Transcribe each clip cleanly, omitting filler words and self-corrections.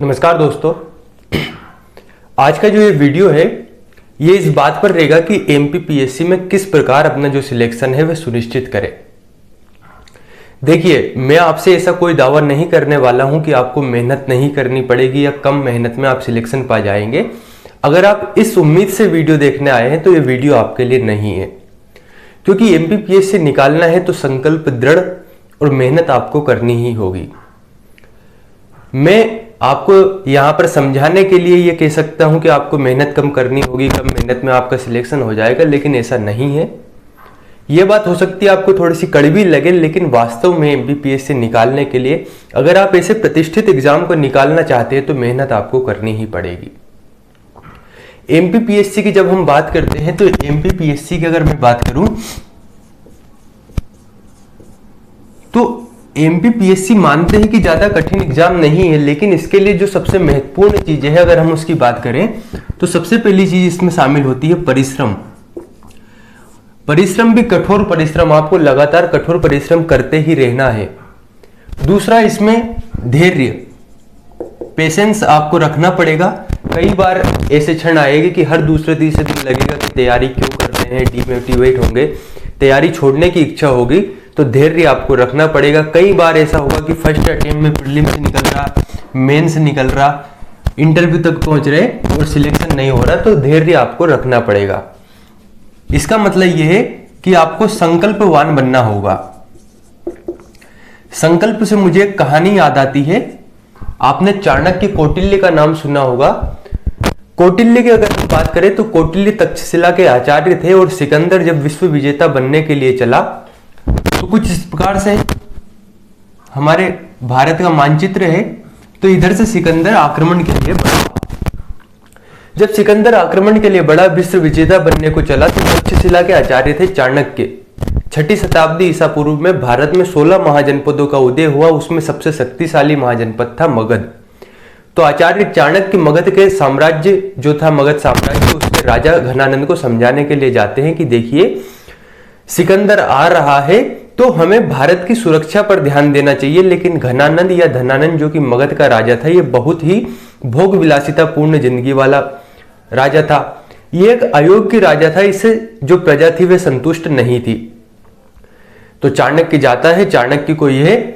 नमस्कार दोस्तों। आज का जो ये वीडियो है ये इस बात पर रहेगा कि एमपीपीएससी में किस प्रकार अपना जो सिलेक्शन है वह सुनिश्चित करें। देखिए, मैं आपसे ऐसा कोई दावा नहीं करने वाला हूं कि आपको मेहनत नहीं करनी पड़ेगी या कम मेहनत में आप सिलेक्शन पा जाएंगे। अगर आप इस उम्मीद से वीडियो देखने आए हैं तो ये वीडियो आपके लिए नहीं है, क्योंकि एमपीपीएससी निकालना है तो संकल्प दृढ़ और मेहनत आपको करनी ही होगी। मैं आपको यहां पर समझाने के लिए ये कह सकता हूं कि आपको मेहनत कम करनी होगी, कम मेहनत में आपका सिलेक्शन हो जाएगा, लेकिन ऐसा नहीं है। ये बात हो सकती है आपको थोड़ी सी कड़वी लगे, लेकिन वास्तव में एमपीपीएससी निकालने के लिए अगर आप ऐसे प्रतिष्ठित एग्जाम को निकालना चाहते हैं तो मेहनत आपको करनी ही पड़ेगी। एमपीपीएससी की जब हम बात करते हैं तो एमपीपीएससी की अगर मैं बात करूं तो एमपीपीएससी मानते हैं कि ज्यादा कठिन एग्जाम नहीं है, लेकिन इसके लिए जो सबसे महत्वपूर्ण चीजें हैं अगर हम उसकी बात करें तो सबसे पहली चीज इसमें शामिल होती है परिश्रम। परिश्रम भी कठोर परिश्रम, आपको लगातार कठोर परिश्रम करते ही रहना है। दूसरा, इसमें धैर्य, पेशेंस आपको रखना पड़ेगा। कई बार ऐसे क्षण आएंगे कि हर दूसरे तीसरे दिन लगेगा कि तैयारी क्यों कर रहे हैं, डिमोटिवेट होंगे, तैयारी छोड़ने की इच्छा होगी, तो धैर्य आपको रखना पड़ेगा। कई बार ऐसा होगा कि फर्स्ट अटेम्प्ट में प्रीलिम्स निकल रहा, मेंस निकल रहा, इंटरव्यू तक पहुंच रहे और सिलेक्शन नहीं हो रहा, तो धैर्य आपको रखना पड़ेगा। इसका मतलब यह है कि आपको संकल्पवान बनना होगा। संकल्प से मुझे एक कहानी याद आती है। आपने चाणक्य कौटिल्य का नाम सुना होगा। कौटिल्य की अगर हम बात करें तो कौटिल्य तक्षशिला के आचार्य थे और सिकंदर जब विश्व विजेता बनने के लिए चला तो कुछ इस प्रकार से हमारे भारत का मानचित्र है, तो इधर से सिकंदर आक्रमण के लिए बढ़ा। जब सिकंदर आक्रमण के लिए बढ़ा, विश्व विजेता बनने को चला, तो तक्षशिला के आचार्य थे चाणक्य। 6ठी शताब्दी ईसा पूर्व में भारत में 16 महाजनपदों का उदय हुआ। उसमें सबसे शक्तिशाली महाजनपद था मगध। तो आचार्य चाणक्य मगध के साम्राज्य जो था, मगध साम्राज्य, उसके राजा घनानंद को समझाने के लिए जाते हैं कि देखिए सिकंदर आ रहा है तो हमें भारत की सुरक्षा पर ध्यान देना चाहिए। लेकिन घनानंद या धनानंद जो कि मगध का राजा था, ये बहुत ही भोग विलासिता पूर्ण जिंदगी वाला राजा था। ये एक अयोग्य राजा था, इससे जो प्रजा थी वे संतुष्ट नहीं थी। तो चाणक्य जाता है, चाणक्य को यह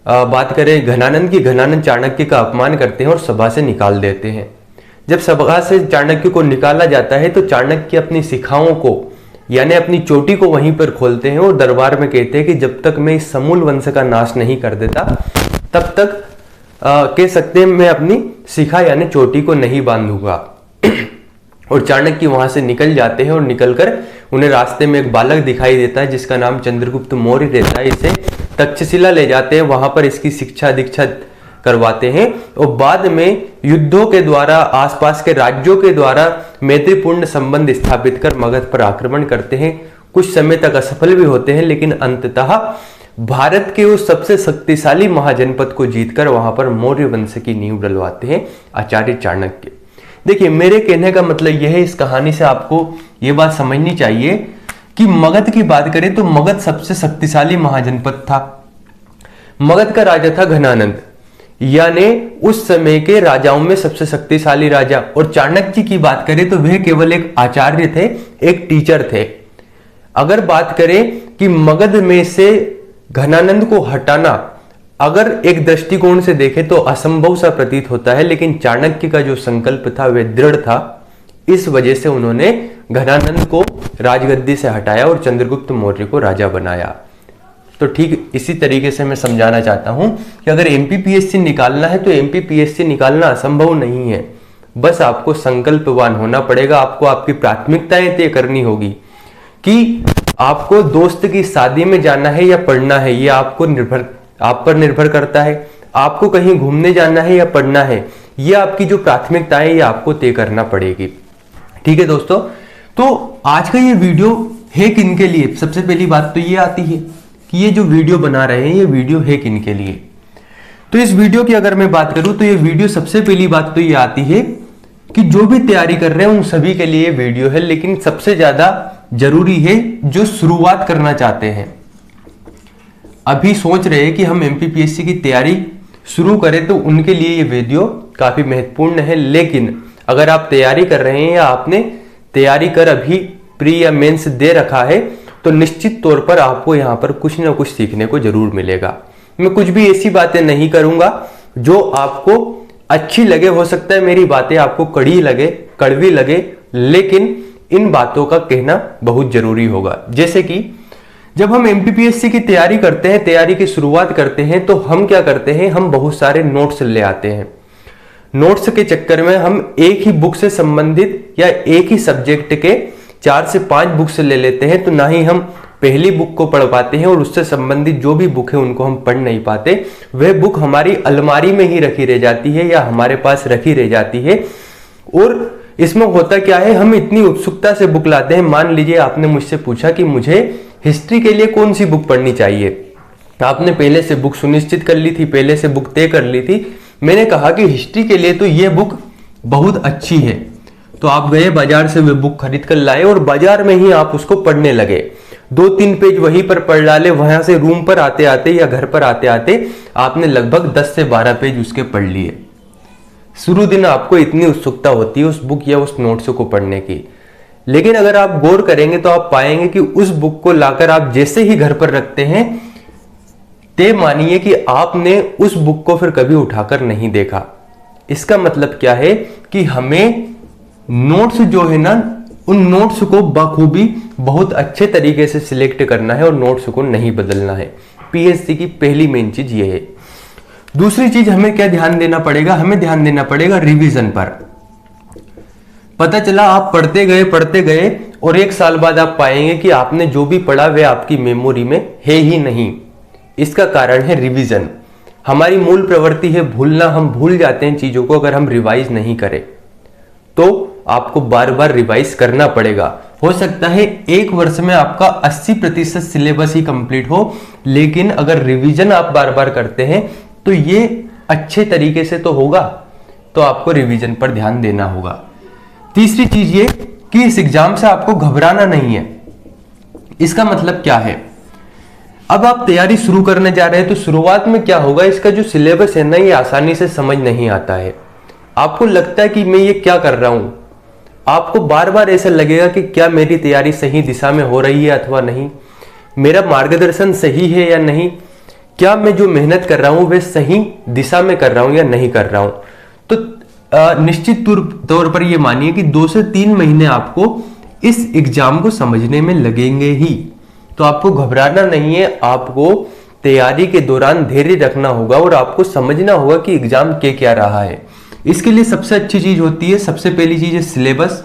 बात करें घनानंद की, घनानंद चाणक्य का अपमान करते हैं और सभा से निकाल देते हैं। जब सभा से चाणक्य को निकाला जाता है तो चाणक्य अपनी शिखाओं को यानी अपनी चोटी को वहीं पर खोलते हैं और दरबार में कहते हैं कि जब तक मैं इस समूल वंश का नाश नहीं कर देता तब तक कह सकते हैं मैं अपनी शिखा यानी चोटी को नहीं बांधूंगा। और चाणक्य वहां से निकल जाते हैं और निकलकर उन्हें रास्ते में एक बालक दिखाई देता है जिसका नाम चंद्रगुप्त मौर्य रहता है। इसे तक्षशिला ले जाते हैं, वहां पर इसकी शिक्षा दीक्षा करवाते हैं और बाद में युद्धों के द्वारा, आसपास के राज्यों के द्वारा मैत्रीपूर्ण संबंध स्थापित कर मगध पर आक्रमण करते हैं। कुछ समय तक असफल भी होते हैं, लेकिन अंततः भारत के उस सबसे शक्तिशाली महाजनपद को जीतकर वहां पर मौर्य वंश की नींव डलवाते हैं आचार्य चाणक्य। देखिए, मेरे कहने का मतलब यह है, इस कहानी से आपको यह बात समझनी चाहिए कि मगध की बात करें तो मगध सबसे शक्तिशाली महाजनपद था। मगध का राजा था घनानंद, यानी उस समय के राजाओं में सबसे शक्तिशाली राजा। और चाणक्य की बात करें तो वह केवल एक आचार्य थे, एक टीचर थे। अगर बात करें कि मगध में से घनानंद को हटाना अगर एक दृष्टिकोण से देखें तो असंभव सा प्रतीत होता है, लेकिन चाणक्य का जो संकल्प था वह दृढ़ था। इस वजह से उन्होंने घनानंद को राजगद्दी से हटाया और चंद्रगुप्त मौर्य को राजा बनाया। तो ठीक इसी तरीके से मैं समझाना चाहता हूं कि अगर एमपीपीएससी निकालना है तो एमपीपीएससी निकालना असंभव नहीं है, बस आपको संकल्पवान होना पड़ेगा। आपको आपकी प्राथमिकताएं तय करनी होगी कि आपको दोस्त की शादी में जाना है या पढ़ना है, ये आप पर निर्भर करता है। आपको कहीं घूमने जाना है या पढ़ना है, ये आपकी जो प्राथमिकताएं ये आपको तय करना पड़ेगी। ठीक है दोस्तों, तो आज का ये वीडियो है किनके लिए? सबसे पहली बात तो ये आती है कि ये जो वीडियो बना रहे हैं ये वीडियो है किनके लिए। तो इस वीडियो की अगर मैं बात करूं तो ये वीडियो सबसे पहली बात तो ये आती है कि जो भी तैयारी कर रहे हैं उन सभी के लिए वीडियो है, लेकिन सबसे ज्यादा जरूरी है जो शुरुआत करना चाहते हैं, अभी सोच रहे हैं कि हम एमपीपीएससी की तैयारी शुरू करें तो उनके लिए ये वीडियो काफी महत्वपूर्ण है। लेकिन अगर आप तैयारी कर रहे हैं या आपने तैयारी कर अभी प्री या मेंस दे रखा है तो निश्चित तौर पर आपको यहाँ पर कुछ ना कुछ सीखने को जरूर मिलेगा। मैं कुछ भी ऐसी बातें नहीं करूंगा जो आपको अच्छी लगे। हो सकता है मेरी बातें आपको कड़ी लगे, कड़वी लगे, लेकिन इन बातों का कहना बहुत जरूरी होगा। जैसे कि जब हम एमपीपीएससी की तैयारी करते हैं, तैयारी की शुरुआत करते हैं, तो हम क्या करते हैं, हम बहुत सारे नोट्स ले आते हैं। नोट्स के चक्कर में हम एक ही बुक से संबंधित या एक ही सब्जेक्ट के 4 से 5 बुक्स ले लेते हैं, तो ना ही हम पहली बुक को पढ़ पाते हैं और उससे संबंधित जो भी बुक है उनको हम पढ़ नहीं पाते। वह बुक हमारी अलमारी में ही रखी रह जाती है या हमारे पास रखी रह जाती है। और इसमें होता क्या है, हम इतनी उत्सुकता से बुक लाते हैं। मान लीजिए आपने मुझसे पूछा कि मुझे हिस्ट्री के लिए कौन सी बुक पढ़नी चाहिए, आपने पहले से बुक सुनिश्चित कर ली थी, पहले से बुक तय कर ली थी। मैंने कहा कि हिस्ट्री के लिए तो ये बुक बहुत अच्छी है, तो आप गए बाजार से वे बुक खरीद कर लाए और बाजार में ही आप उसको पढ़ने लगे। 2-3 पेज वहीं पर पढ़ डाले, वहां से रूम पर आते आते या घर पर आते आते आपने लगभग 10 से 12 पेज उसके पढ़ लिए। शुरू दिन आपको इतनी उत्सुकता होती है उस बुक या उस नोट्स को पढ़ने की, लेकिन अगर आप गौर करेंगे तो आप पाएंगे कि उस बुक को लाकर आप जैसे ही घर पर रखते हैं, ते मानिए कि आपने उस बुक को फिर कभी उठाकर नहीं देखा। इसका मतलब क्या है कि हमें नोट्स जो है ना, उन नोट्स को बखूबी बहुत अच्छे तरीके से सिलेक्ट करना है और नोट्स को नहीं बदलना है। पीएससी की पहली मेन चीज ये है। दूसरी चीज हमें क्या ध्यान देना पड़ेगा, हमें ध्यान देना पड़ेगा रिवीजन पर। पता चला आप पढ़ते गए और 1 साल बाद आप पाएंगे कि आपने जो भी पढ़ा वह आपकी मेमोरी में है ही नहीं। इसका कारण है रिवीजन। हमारी मूल प्रवृत्ति है भूलना, हम भूल जाते हैं चीजों को अगर हम रिवाइज नहीं करें। तो आपको बार बार रिवाइज करना पड़ेगा। हो सकता है 1 वर्ष में आपका 80% सिलेबस ही कंप्लीट हो, लेकिन अगर रिवीजन आप बार बार करते हैं तो ये अच्छे तरीके से तो होगा। तो आपको रिवीजन पर ध्यान देना होगा। तीसरी चीज ये कि इस एग्जाम से आपको घबराना नहीं है। इसका मतलब क्या है, अब आप तैयारी शुरू करने जा रहे हैं तो शुरुआत में क्या होगा, इसका जो सिलेबस है ना, ये आसानी से समझ नहीं आता है। आपको लगता है कि मैं ये क्या कर रहा हूं, आपको बार बार ऐसा लगेगा कि क्या मेरी तैयारी सही दिशा में हो रही है अथवा नहीं, मेरा मार्गदर्शन सही है या नहीं, क्या मैं जो मेहनत कर रहा हूं वह सही दिशा में कर रहा हूं या नहीं कर रहा हूं। तो निश्चित तौर पर यह मानिए कि 2 से 3 महीने आपको इस एग्जाम को समझने में लगेंगे ही। तो आपको घबराना नहीं है, आपको तैयारी के दौरान धैर्य रखना होगा और आपको समझना होगा कि एग्जाम क्या रहा है। इसके लिए सबसे अच्छी चीज होती है, सबसे पहली चीज है सिलेबस,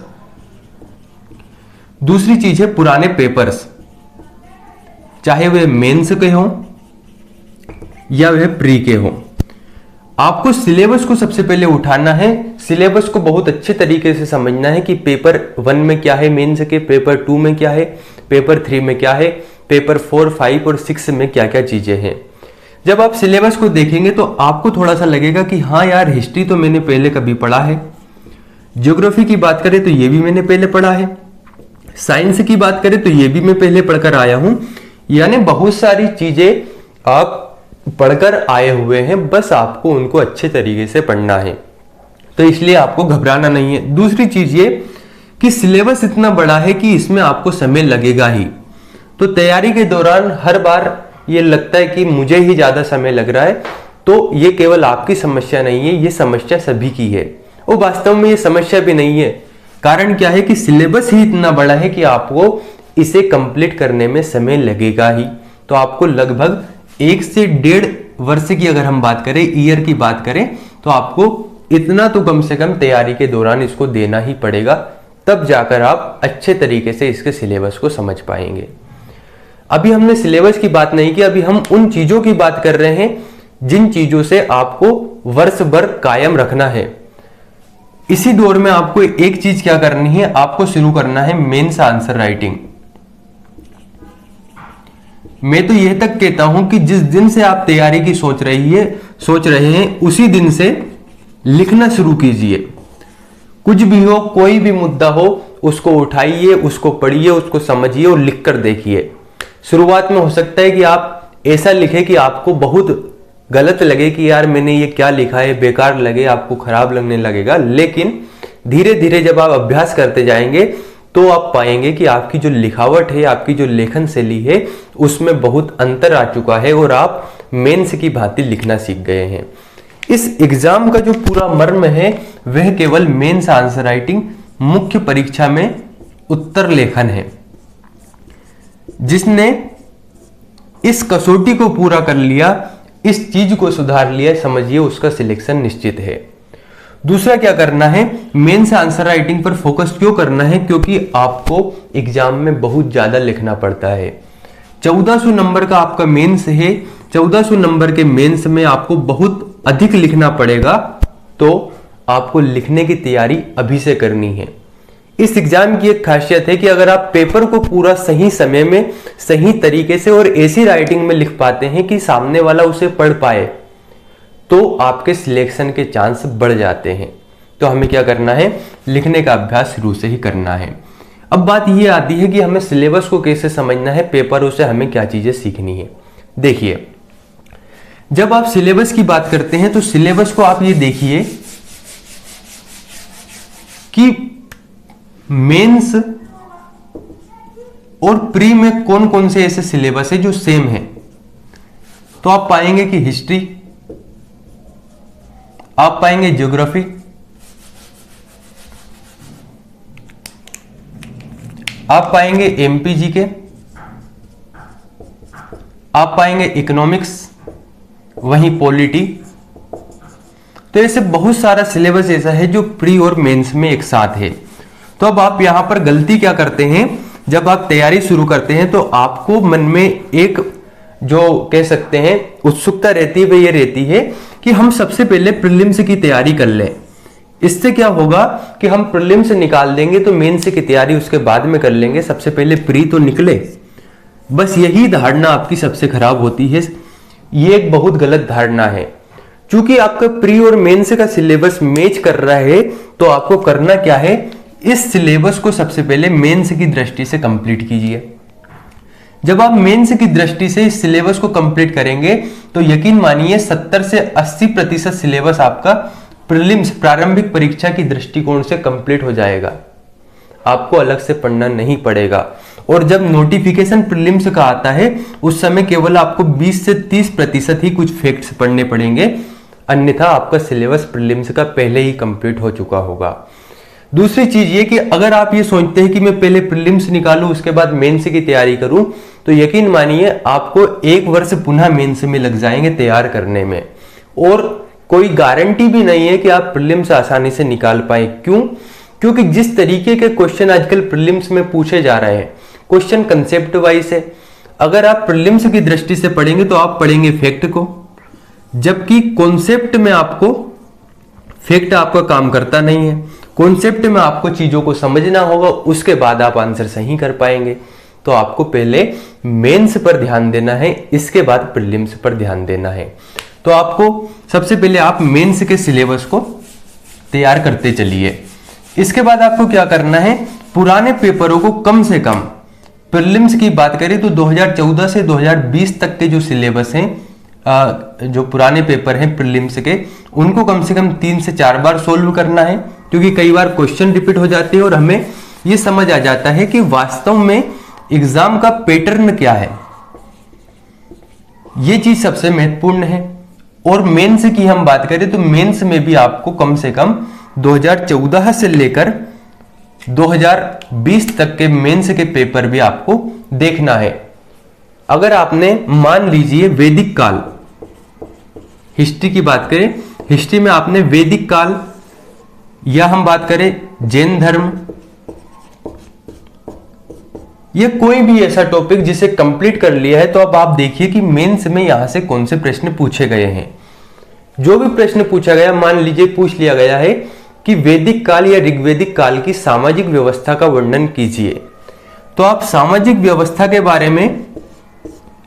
दूसरी चीज है पुराने पेपर्स, चाहे वे मेंस के हों या वे प्री के हों। आपको सिलेबस को सबसे पहले उठाना है, सिलेबस को बहुत अच्छे तरीके से समझना है कि पेपर 1 में क्या है मेंस के, पेपर 2 में क्या है, पेपर 3 में क्या है, पेपर 4, 5 और 6 में क्या क्या चीजें हैं। जब आप सिलेबस को देखेंगे तो आपको थोड़ा सा लगेगा कि हाँ यार, हिस्ट्री तो मैंने पहले कभी पढ़ा है, ज्योग्राफी की बात करें तो ये भी मैंने पहले पढ़ा है, साइंस की बात करें तो ये भी मैं पहले पढ़कर आया हूं। यानी बहुत सारी चीजें आप पढ़कर आए हुए हैं, बस आपको उनको अच्छे तरीके से पढ़ना है। तो इसलिए आपको घबराना नहीं है। दूसरी चीज ये कि सिलेबस इतना बड़ा है कि इसमें आपको समय लगेगा ही। तो तैयारी के दौरान हर बार ये लगता है कि मुझे ही ज्यादा समय लग रहा है, तो ये केवल आपकी समस्या नहीं है, ये समस्या सभी की है। और वास्तव में ये समस्या भी नहीं है। कारण क्या है कि सिलेबस ही इतना बड़ा है कि आपको इसे कंप्लीट करने में समय लगेगा ही। तो आपको लगभग 1 से 1.5 वर्ष की अगर हम बात करें, ईयर की बात करें, तो आपको इतना तो कम से कम तैयारी के दौरान इसको देना ही पड़ेगा, तब जाकर आप अच्छे तरीके से इसके सिलेबस को समझ पाएंगे। अभी हमने सिलेबस की बात नहीं की, अभी हम उन चीजों की बात कर रहे हैं जिन चीजों से आपको वर्ष भर कायम रखना है। इसी दौर में आपको एक चीज क्या करनी है, आपको शुरू करना है मेंस आंसर राइटिंग। मैं तो यह तक कहता हूं कि जिस दिन से आप तैयारी की सोच रहे हैं उसी दिन से लिखना शुरू कीजिए। कुछ भी हो, कोई भी मुद्दा हो, उसको उठाइए, उसको पढ़िए, उसको समझिए और लिख कर देखिए। शुरुआत में हो सकता है कि आप ऐसा लिखें कि आपको बहुत गलत लगे कि यार मैंने ये क्या लिखा है, बेकार लगे, आपको खराब लगने लगेगा। लेकिन धीरे धीरे जब आप अभ्यास करते जाएंगे तो आप पाएंगे कि आपकी जो लिखावट है, आपकी जो लेखन शैली है, उसमें बहुत अंतर आ चुका है और आप मेंस की भांति लिखना सीख गए हैं। इस एग्जाम का जो पूरा मर्म है वह केवल मेंस आंसर राइटिंग, मुख्य परीक्षा में उत्तर लेखन है। जिसने इस कसौटी को पूरा कर लिया, इस चीज को सुधार लिया, समझिए उसका सिलेक्शन निश्चित है। दूसरा क्या करना है, मेंस आंसर राइटिंग पर फोकस क्यों करना है? क्योंकि आपको एग्जाम में बहुत ज्यादा लिखना पड़ता है। 1400 नंबर का आपका मेंस है, 1400 नंबर के मेंस में आपको बहुत अधिक लिखना पड़ेगा, तो आपको लिखने की तैयारी अभी से करनी है। इस एग्जाम की एक खासियत है कि अगर आप पेपर को पूरा सही समय में, सही तरीके से और ऐसी राइटिंग में लिख पाते हैं कि सामने वाला उसे पढ़ पाए, तो आपके सिलेक्शन के चांस बढ़ जाते हैं। तो हमें क्या करना है, लिखने का अभ्यास शुरू से ही करना है। अब बात यह आती है कि हमें सिलेबस को कैसे समझना है, पेपरों से हमें क्या चीजें सीखनी है। देखिए, जब आप सिलेबस की बात करते हैं तो सिलेबस को आप ये देखिए कि मेंस और प्री में कौन कौन से ऐसे सिलेबस है जो सेम है। तो आप पाएंगे कि हिस्ट्री, आप पाएंगे ज्योग्राफी, आप पाएंगे एमपीजी के, आप पाएंगे इकोनॉमिक्स, वहीं पॉलिटी। तो ऐसे बहुत सारा सिलेबस ऐसा है जो प्री और मेंस में एक साथ है। तो अब आप यहां पर गलती क्या करते हैं, जब आप तैयारी शुरू करते हैं तो आपको मन में एक जो कह सकते हैं उत्सुकता रहती है, वह ये रहती है कि हम सबसे पहले प्रीलिम्स की तैयारी कर लें। इससे क्या होगा कि हम प्रीलिम्स निकाल देंगे तो मेंस की तैयारी उसके बाद में कर लेंगे, सबसे पहले प्री तो निकले। बस यही धारणा आपकी सबसे खराब होती है। ये एक बहुत गलत धारणा है। चूंकि आपका प्री और मेंस का सिलेबस मैच कर रहा है, तो आपको करना क्या है, इस सिलेबस को सबसे पहले मेंस की दृष्टि से कंप्लीट कीजिए। जब आप मेंस की दृष्टि से इस सिलेबस को कंप्लीट करेंगे तो यकीन मानिए 70 से 80% सिलेबस आपका प्रीलिम्स, प्रारंभिक परीक्षा की दृष्टिकोण से कंप्लीट हो जाएगा। आपको अलग से पढ़ना नहीं पड़ेगा। और जब नोटिफिकेशन प्रीलिम्स का आता है उस समय केवल आपको 20 से 30% ही कुछ फैक्ट्स पढ़ने पड़ेंगे, अन्यथा आपका सिलेबस प्रीलिम्स का पहले ही कंप्लीट हो चुका होगा। दूसरी चीज ये कि अगर आप ये सोचते हैं कि मैं पहले प्रीलिम्स निकालूं उसके बाद मेंस की तैयारी करूं, तो यकीन मानिए आपको 1 वर्ष पुनः मेंस में लग जाएंगे तैयार करने में, और कोई गारंटी भी नहीं है कि आप प्रीलिम्स आसानी से निकाल पाए। क्यों? क्योंकि जिस तरीके के क्वेश्चन आजकल प्रीलिम्स में पूछे जा रहे हैं, क्वेश्चन कंसेप्ट वाइज है। अगर आप प्रीलिम्स की दृष्टि से पढ़ेंगे तो आप पढ़ेंगे फैक्ट को, जबकि कॉन्सेप्ट में आपको फैक्ट आपका काम करता नहीं है। कॉन्सेप्ट में आपको चीजों को समझना होगा, उसके बाद आप आंसर सही कर पाएंगे। तो आपको पहले मेंस पर ध्यान देना है, इसके बाद प्रीलिम्स पर ध्यान देना है। तो आपको सबसे पहले आप मेंस के सिलेबस को तैयार करते चलिए। इसके बाद आपको क्या करना है, पुराने पेपरों को कम से कम, प्रीलिम्स की बात करें तो 2014 से 2020 तक के जो सिलेबस हैं, जो पुराने पेपर हैं प्रीलिम्स के, उनको कम से कम 3 से 4 बार सोल्व करना है। क्योंकि कई बार क्वेश्चन रिपीट हो जाते हैं और हमें ये समझ आ जाता है कि वास्तव में एग्जाम का पैटर्न क्या है। ये चीज सबसे महत्वपूर्ण है। और मेंस की हम बात करें तो मेंस में भी आपको कम से कम 2014 से लेकर 2020 तक के मेंस के पेपर भी आपको देखना है। अगर आपने मान लीजिए वैदिक काल, हिस्ट्री की बात करें, हिस्ट्री में आपने वैदिक काल, या हम बात करें जैन धर्म, ये कोई भी ऐसा टॉपिक जिसे कंप्लीट कर लिया है, तो अब आप देखिए कि मेंस में यहां से कौन से प्रश्न पूछे गए हैं। जो भी प्रश्न पूछा गया, मान लीजिए पूछ लिया गया है कि वैदिक काल या ऋग्वैदिक काल की सामाजिक व्यवस्था का वर्णन कीजिए, तो आप सामाजिक व्यवस्था के बारे में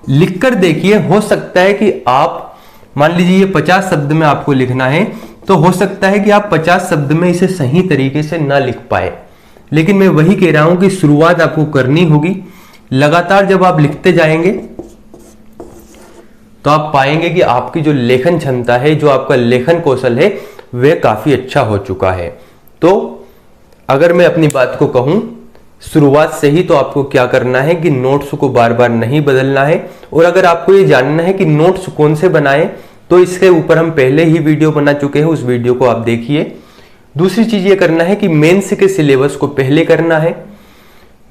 लिखकर देखिए। हो सकता है कि आप मान लीजिए ये 50 शब्द में आपको लिखना है, तो हो सकता है कि आप 50 शब्द में इसे सही तरीके से ना लिख पाए, लेकिन मैं वही कह रहा हूं कि शुरुआत आपको करनी होगी। लगातार जब आप लिखते जाएंगे तो आप पाएंगे कि आपकी जो लेखन क्षमता है, जो आपका लेखन कौशल है, वह काफी अच्छा हो चुका है। तो अगर मैं अपनी बात को कहूं, शुरुआत से ही तो आपको क्या करना है कि नोट्स को बार बार नहीं बदलना है। और अगर आपको ये जानना है कि नोट्स कौन से बनाएं, तो इसके ऊपर हम पहले ही वीडियो बना चुके हैं, उस वीडियो को आप देखिए। दूसरी चीज ये करना है कि मेंस के सिलेबस को पहले करना है।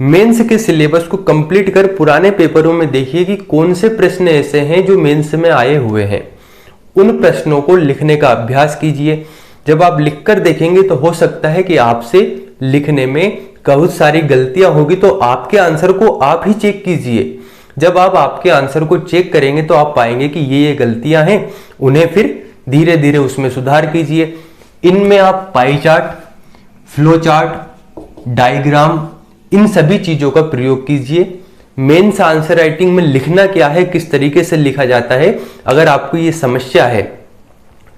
मेंस के सिलेबस को कंप्लीट कर पुराने पेपरों में देखिए कि कौन से प्रश्न ऐसे हैं जो मेंस में आए हुए हैं। उन प्रश्नों को लिखने का अभ्यास कीजिए। जब आप लिखकर देखेंगे तो हो सकता है कि आपसे लिखने में बहुत सारी गलतियां होगी, तो आपके आंसर को आप ही चेक कीजिए। जब आप आपके आंसर को चेक करेंगे तो आप पाएंगे कि ये गलतियां हैं, उन्हें फिर धीरे धीरे उसमें सुधार कीजिए। इनमें आप pie chart, flow chart, diagram, इन सभी चीजों का प्रयोग कीजिए। मेंस आंसर राइटिंग में लिखना क्या है, किस तरीके से लिखा जाता है, अगर आपको ये समस्या है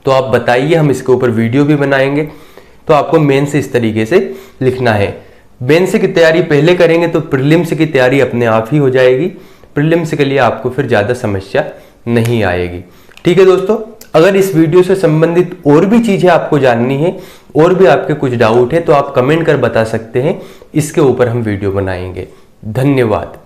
तो आप बताइए, हम इसके ऊपर वीडियो भी बनाएंगे। तो आपको मेंस इस तरीके से लिखना है। मेंस की तैयारी पहले करेंगे तो प्रीलिम्स की तैयारी अपने आप ही हो जाएगी। प्रीलिम्स के लिए आपको फिर ज्यादा समस्या नहीं आएगी। ठीक है दोस्तों, अगर इस वीडियो से संबंधित और भी चीजें आपको जाननी है, और भी आपके कुछ डाउट है, तो आप कमेंट कर बता सकते हैं। इसके ऊपर हम वीडियो बनाएंगे। धन्यवाद।